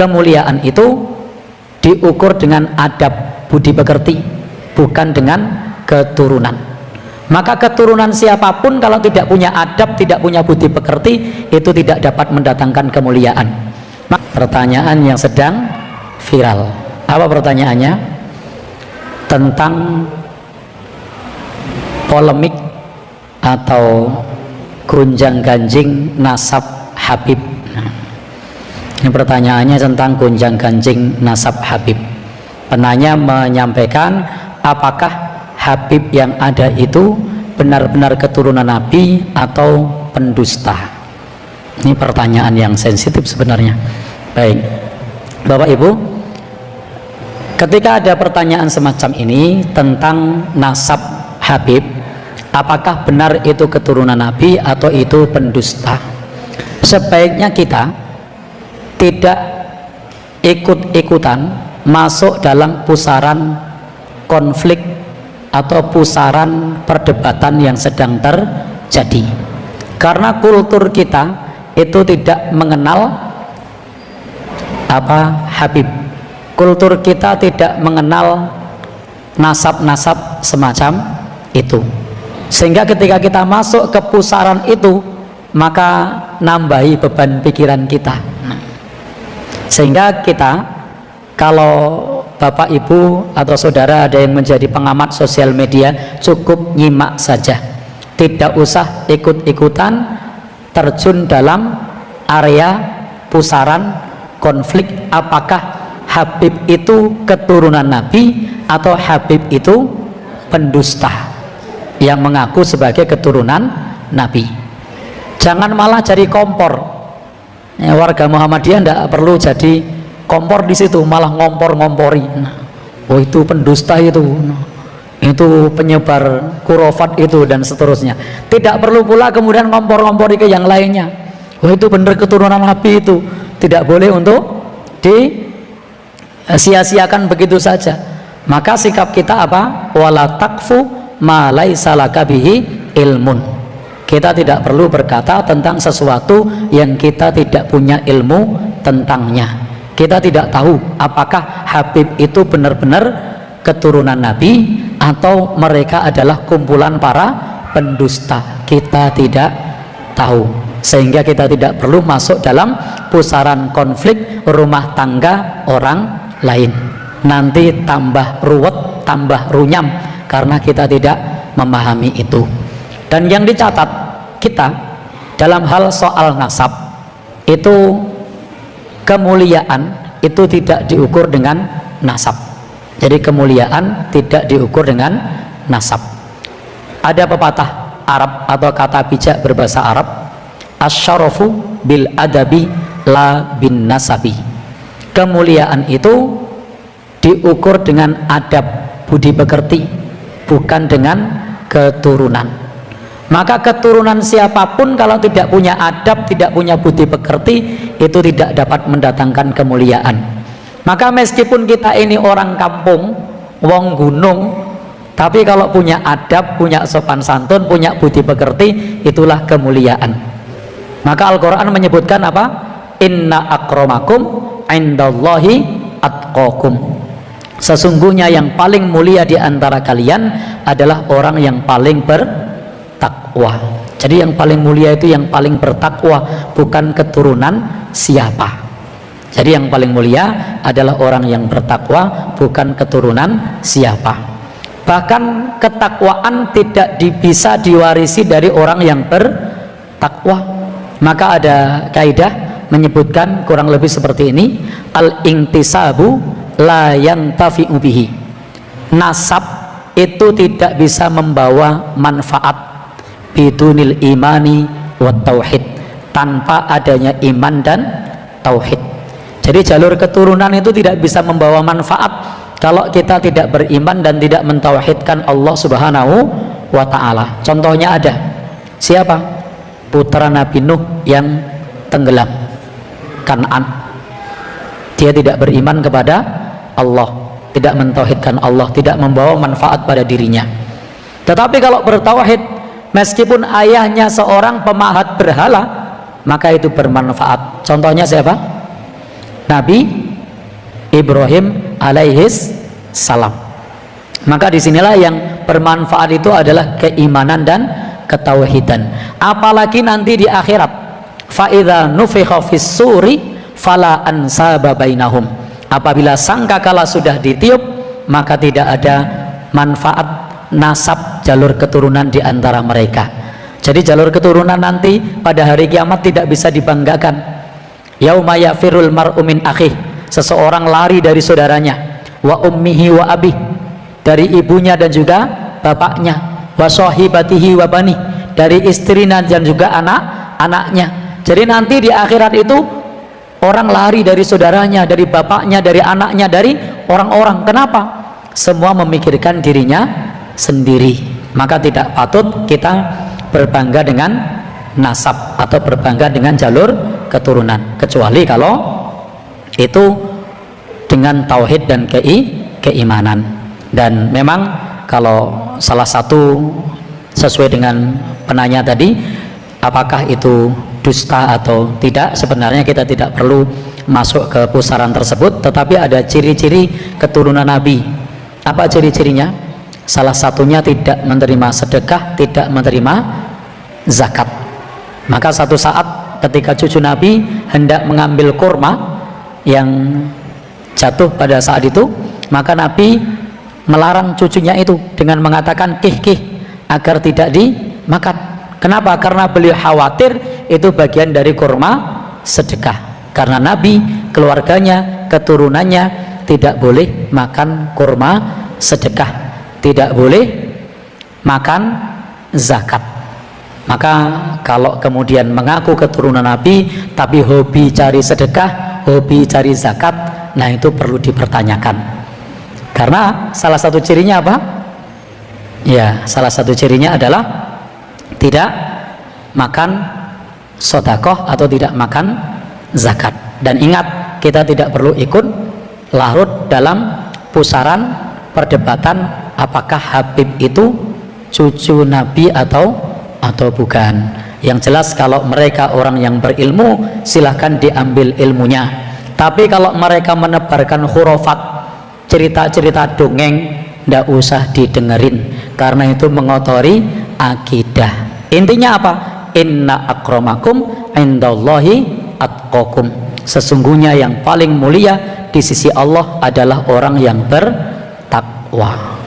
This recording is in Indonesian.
kemuliaan itu diukur dengan adab budi pekerti, bukan dengan keturunan. Maka keturunan siapapun kalau tidak punya adab, tidak punya budi pekerti, itu tidak dapat mendatangkan kemuliaan. Pertanyaan yang sedang viral. Apa pertanyaannya? Tentang polemik atau gonjang-ganjing nasab Habib. Ini pertanyaannya tentang gonjang-ganjing nasab Habib. Penanya menyampaikan, apakah Habib yang ada itu benar-benar keturunan Nabi atau pendusta? Ini pertanyaan yang sensitif sebenarnya. Baik, Bapak Ibu, ketika ada pertanyaan semacam ini tentang nasab Habib, apakah benar itu keturunan Nabi atau itu pendusta, sebaiknya kita tidak ikut-ikutan masuk dalam pusaran konflik atau pusaran perdebatan yang sedang terjadi, karena kultur kita itu tidak mengenal Habib. Kultur kita tidak mengenal nasab-nasab semacam itu, sehingga ketika kita masuk ke pusaran itu maka nambahi beban pikiran kita. Sehingga kita, kalau Bapak Ibu atau saudara ada yang menjadi pengamat sosial media, cukup nyimak saja, tidak usah ikut-ikutan terjun dalam area pusaran konflik apakah Habib itu keturunan Nabi atau Habib itu pendusta yang mengaku sebagai keturunan Nabi. Jangan malah jadi kompor. Warga Muhammadiyah tidak perlu jadi kompor di situ, malah ngompor-ngompori. Oh itu pendusta itu penyebar kurofat itu dan seterusnya. Tidak perlu pula kemudian ngompor-ngompori ke yang lainnya. Oh itu benar keturunan Nabi itu. Tidak boleh untuk sia-siakan begitu saja. Maka sikap kita apa? Wala takfu ma laisa laka bihi ilmun. Kita tidak perlu berkata tentang sesuatu yang kita tidak punya ilmu tentangnya. Kita tidak tahu apakah Habib itu benar-benar keturunan Nabi atau mereka adalah kumpulan para pendusta. Kita tidak tahu, sehingga kita tidak perlu masuk dalam pusaran konflik rumah tangga orang lain. Nanti tambah ruwet, tambah runyam karena kita tidak memahami itu. Dan yang dicatat kita dalam hal soal nasab itu, kemuliaan itu tidak diukur dengan nasab. Jadi kemuliaan tidak diukur dengan nasab. Ada pepatah Arab atau kata bijak berbahasa Arab, asyarafu bil adabi la bin nasabi. Kemuliaan itu diukur dengan adab budi pekerti, bukan dengan keturunan. Maka keturunan siapapun kalau tidak punya adab, tidak punya budi pekerti, itu tidak dapat mendatangkan kemuliaan. Maka meskipun kita ini orang kampung, wong gunung, tapi kalau punya adab, punya sopan santun, punya budi pekerti, itulah kemuliaan. Maka Al-Quran menyebutkan apa? Inna akramakum indallahi atqakum. Sesungguhnya yang paling mulia di antara kalian adalah orang yang paling bertakwa. Jadi yang paling mulia itu yang paling bertakwa, bukan keturunan siapa. Jadi yang paling mulia adalah orang yang bertakwa, bukan keturunan siapa. Bahkan ketakwaan tidak bisa diwarisi dari orang yang bertakwa. Maka ada kaidah menyebutkan kurang lebih seperti ini, al-intisabu la yantafi'u bihi. Nasab itu tidak bisa membawa manfaat bidunil imani wa tauhid, tanpa adanya iman dan tauhid. Jadi jalur keturunan itu tidak bisa membawa manfaat kalau kita tidak beriman dan tidak mentauhidkan Allah Subhanahu wa ta'ala. Contohnya ada siapa? Putra Nabi Nuh yang tenggelam, Kan'an. Dia tidak beriman kepada Allah, tidak mentauhidkan Allah, tidak membawa manfaat pada dirinya. Tetapi kalau bertauhid, meskipun ayahnya seorang pemahat berhala, maka itu bermanfaat. Contohnya siapa? Nabi Ibrahim alaihis salam. Maka disinilah yang bermanfaat itu adalah keimanan dan ketauhidan. Apalagi nanti di akhirat, fa idza nufikha fis suri fala ansaba bainahum. Apabila sangkakala sudah ditiup, maka tidak ada manfaat nasab jalur keturunan di antara mereka. Jadi jalur keturunan nanti pada hari kiamat tidak bisa dibanggakan. Yauma yafirul mar'u min akhih, seseorang lari dari saudaranya, wa ummihi wa abih, dari ibunya dan juga bapaknya, wa sahibatihi wa bani, dari istrinya dan juga anak-anaknya. Jadi nanti di akhirat itu orang lari dari saudaranya, dari bapaknya, dari anaknya, dari orang-orang. Kenapa? Semua memikirkan dirinya sendiri. Maka tidak patut kita berbangga dengan nasab atau berbangga dengan jalur keturunan, kecuali kalau itu dengan tauhid dan keimanan. Dan memang kalau salah satu sesuai dengan penanya tadi, apakah itu dusta atau tidak, sebenarnya kita tidak perlu masuk ke pusaran tersebut, tetapi ada ciri-ciri keturunan Nabi. Apa ciri-cirinya? Salah satunya tidak menerima sedekah, tidak menerima zakat. Maka satu saat ketika cucu Nabi hendak mengambil kurma yang jatuh pada saat itu, maka Nabi melarang cucunya itu dengan mengatakan kih agar tidak dimakan. Kenapa? Karena beliau khawatir itu bagian dari kurma sedekah. Karena Nabi, keluarganya, keturunannya tidak boleh makan kurma sedekah, tidak boleh makan zakat. Maka kalau kemudian mengaku keturunan Nabi tapi hobi cari sedekah, hobi cari zakat, nah itu perlu dipertanyakan. Karena salah satu cirinya apa? Ya, salah satu cirinya adalah tidak makan sedekah atau tidak makan zakat. Dan ingat, kita tidak perlu ikut larut dalam pusaran perdebatan apakah Habib itu cucu Nabi atau bukan. Yang jelas kalau mereka orang yang berilmu, silahkan diambil ilmunya. Tapi kalau mereka menebarkan khurafat, cerita-cerita dongeng, tidak usah didengerin, karena itu mengotori akidah. Intinya apa? Inna akramakum indallahi atqakum. Sesungguhnya yang paling mulia di sisi Allah adalah orang yang bertakwa.